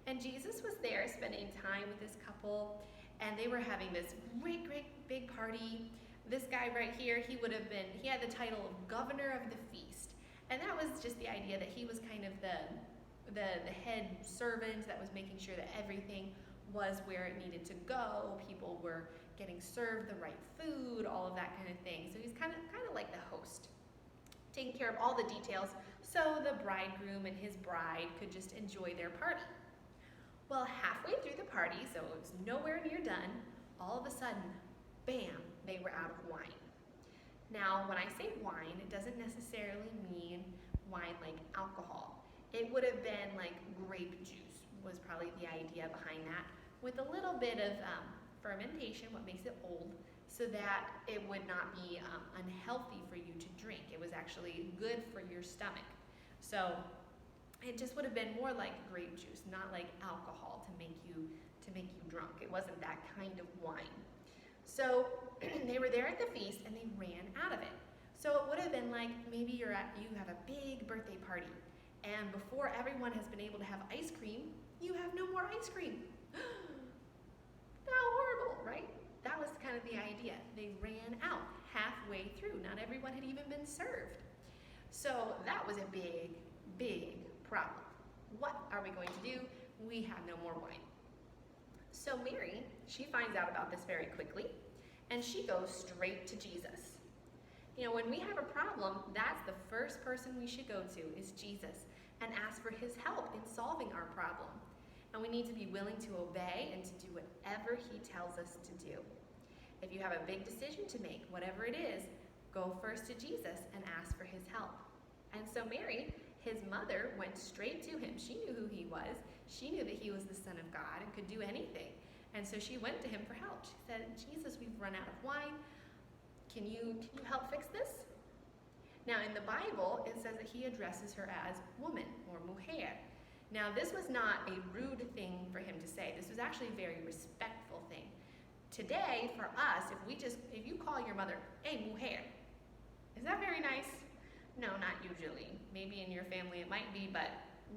And Jesus was there spending time with this couple, and they were having this great, great big party. This guy right here, he had the title of governor of the feast. And that was just the idea that he was kind of the head servant that was making sure that everything was where it needed to go. People were getting served the right food, all of that kind of thing. So he's kind of like the host, taking care of all the details so the bridegroom and his bride could just enjoy their party. Well, halfway through the party, so it was nowhere near done, all of a sudden, bam, they were out of wine. Now, when I say wine, it doesn't necessarily mean wine like alcohol. It would have been like grape juice was probably the idea behind that, with a little bit of fermentation, what makes it old, so that it would not be unhealthy for you to drink. It was actually good for your stomach. So it just would have been more like grape juice, not like alcohol to make you drunk. It wasn't that kind of wine. So they were there at the feast and they ran out of it. So it would have been like maybe you have a big birthday party, and before everyone has been able to have ice cream, you have no more ice cream. How horrible, right? That was kind of the idea. They ran out halfway through. Not everyone had even been served. So that was a big, big problem. What are we going to do? We have no more wine. So Mary, she finds out about this very quickly, and she goes straight to Jesus. You know, when we have a problem, that's the first person we should go to is Jesus and ask for his help in solving our problem. And we need to be willing to obey and to do whatever he tells us to do. If you have a big decision to make, whatever it is, go first to Jesus and ask for his help. And so Mary, his mother, went straight to him. She knew who he was. She knew that he was the Son of God and could do anything. And so she went to him for help. She said, Jesus, we've run out of wine. Can you help fix this? Now in the Bible, it says that he addresses her as woman or mujer. Now this was not a rude thing for him to say. This was actually a very respectful thing. Today, for us, if you call your mother, hey, mujer, is that very nice? No, not usually. Maybe in your family it might be, but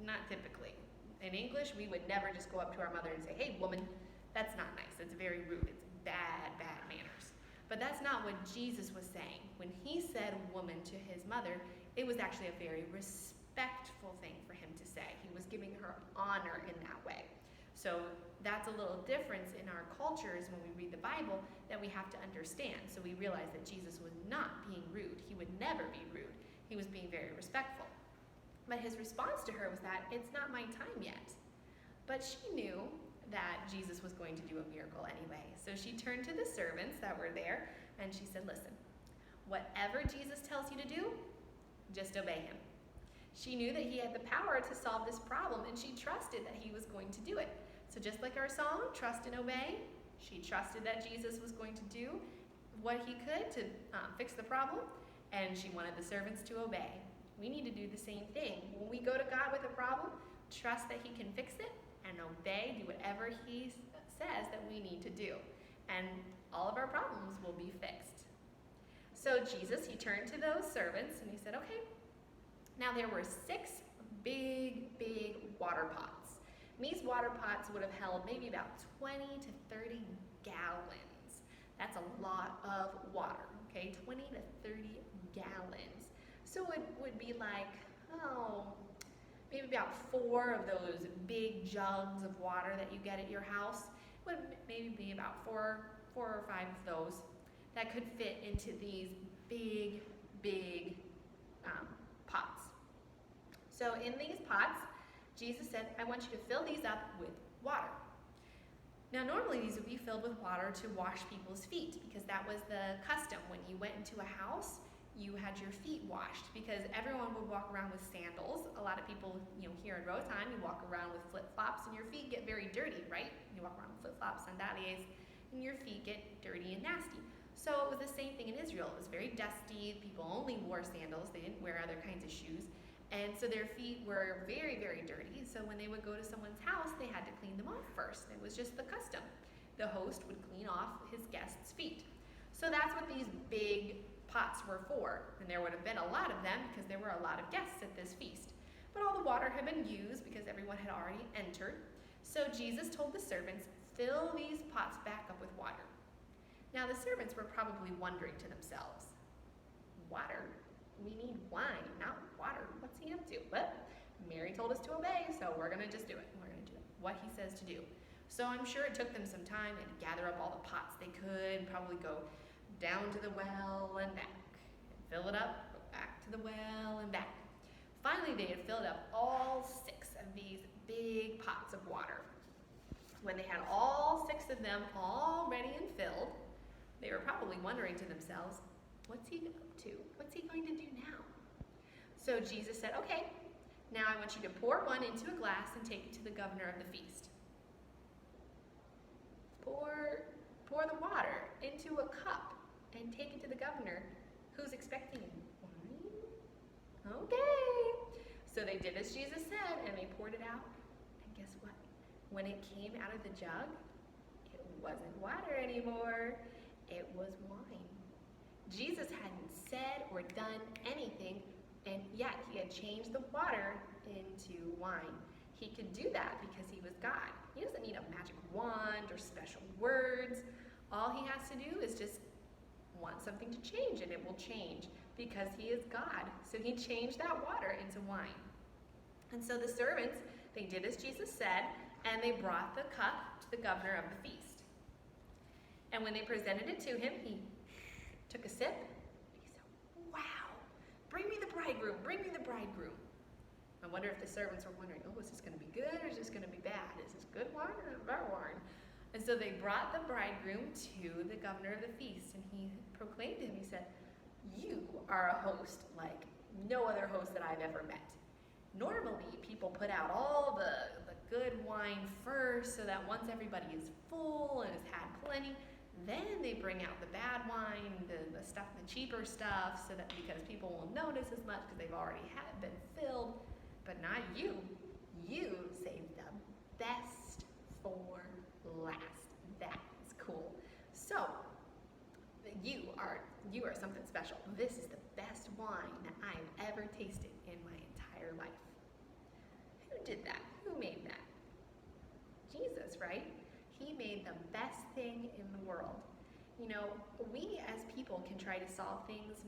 not typically. In English, we would never just go up to our mother and say, hey, woman. That's not nice. It's very rude. It's bad, bad manners. But that's not what Jesus was saying. When he said woman to his mother, it was actually a very respectful thing for him to say. He was giving her honor in that way. So that's a little difference in our cultures when we read the Bible that we have to understand. So we realize that Jesus was not being rude. He would never be rude. He was being very respectful. But his response to her was that it's not my time yet. But she knew that Jesus was going to do a miracle anyway. So she turned to the servants that were there and she said, listen, whatever Jesus tells you to do, just obey him. She knew that he had the power to solve this problem and she trusted that he was going to do it. So just like our song, Trust and Obey, she trusted that Jesus was going to do what he could to fix the problem, and she wanted the servants to obey. We need to do the same thing. When we go to God with a problem, trust that he can fix it, and obey, do whatever he says that we need to do. And all of our problems will be fixed. So Jesus, he turned to those servants and he said, okay. Now there were 6 big, big water pots. And these water pots would have held maybe about 20 to 30 gallons. That's a lot of water, okay? 20 to 30 gallons. So it would be like, maybe about 4 of those big jugs of water that you get at your house. It would maybe be about 4 or 5 of those that could fit into these big, big pots. So in these pots, Jesus said, I want you to fill these up with water. Now normally these would be filled with water to wash people's feet because that was the custom. When you went into a house, you had your feet washed because everyone would walk around with sandals. A lot of people, here in Rotan, you walk around with flip-flops and your feet get very dirty, right? You walk around with flip-flops, sandalias, and your feet get dirty and nasty. So it was the same thing in Israel. It was very dusty. People only wore sandals. They didn't wear other kinds of shoes. And so their feet were very, very dirty. So when they would go to someone's house, they had to clean them off first. It was just the custom. The host would clean off his guests' feet. So that's what these big pots were for. And there would have been a lot of them because there were a lot of guests at this feast. But all the water had been used because everyone had already entered. So Jesus told the servants, fill these pots back up with water. Now the servants were probably wondering to themselves, water? We need wine, not water. What's he up to? But Mary told us to obey, so we're going to just do it. We're going to do what he says to do. So I'm sure it took them some time to gather up all the pots they could, probably go down to the well and back, and fill it up, go back to the well and back. Finally, they had filled up all 6 of these big pots of water. When they had all 6 of them all ready and filled, they were probably wondering to themselves, what's he up to? What's he going to do now? So Jesus said, okay, now I want you to pour one into a glass and take it to the governor of the feast. Pour the water into a cup and take it to the governor who's expecting wine. Okay. So they did as Jesus said, and they poured it out. And guess what? When it came out of the jug, it wasn't water anymore. It was wine. Jesus hadn't said or done anything, and yet he had changed the water into wine. He could do that because he was God. He doesn't need a magic wand or special words. All he has to do is just want something to change, and it will change because he is God. So he changed that water into wine. And so the servants, they did as Jesus said, and they brought the cup to the governor of the feast. And when they presented it to him, he took a sip, and he said, wow, bring me the bridegroom, bring me the bridegroom. I wonder if the servants were wondering, oh, is this going to be good or is this going to be bad? Is this good wine or bad wine? And so they brought the bridegroom to the governor of the feast, and he proclaimed to him, he said, you are a host like no other host that I've ever met. Normally, people put out all the good wine first so that once everybody is full and has had plenty, then they bring out the bad wine, the stuff, the cheaper stuff, so that because people won't notice as much because they've already been filled. But not you. You saved the best for last. That is cool. So, you are something special. This is the best wine that I have ever tasted in my entire life. Who did that? Who made that? Jesus, right? He made the best thing in the world. You know, we as people can try to solve things,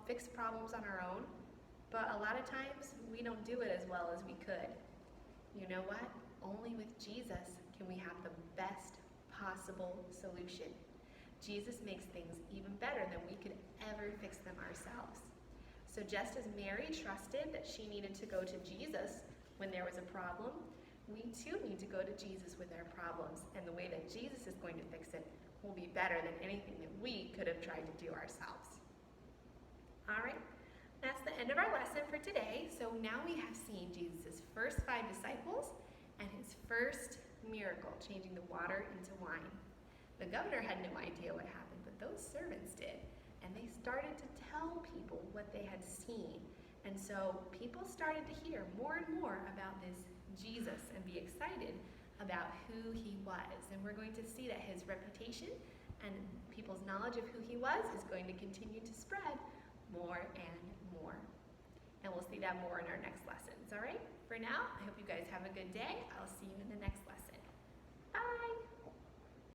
fix problems on our own, but a lot of times we don't do it as well as we could. You know what? Only with Jesus can we have the best possible solution. Jesus makes things even better than we could ever fix them ourselves. So just as Mary trusted that she needed to go to Jesus when there was a problem, we too need to go to Jesus with our problems, and the way that Jesus is going to fix it will be better than anything that we could have tried to do ourselves. All right, that's the end of our lesson for today. So now we have seen Jesus' first 5 disciples and his first miracle, changing the water into wine. The governor had no idea what happened, but those servants did, and they started to tell people what they had seen. And so people started to hear more and more about this Jesus and be excited about who he was. And we're going to see that his reputation and people's knowledge of who he was is going to continue to spread more and more. And we'll see that more in our next lessons, all right? For now, I hope you guys have a good day. I'll see you in the next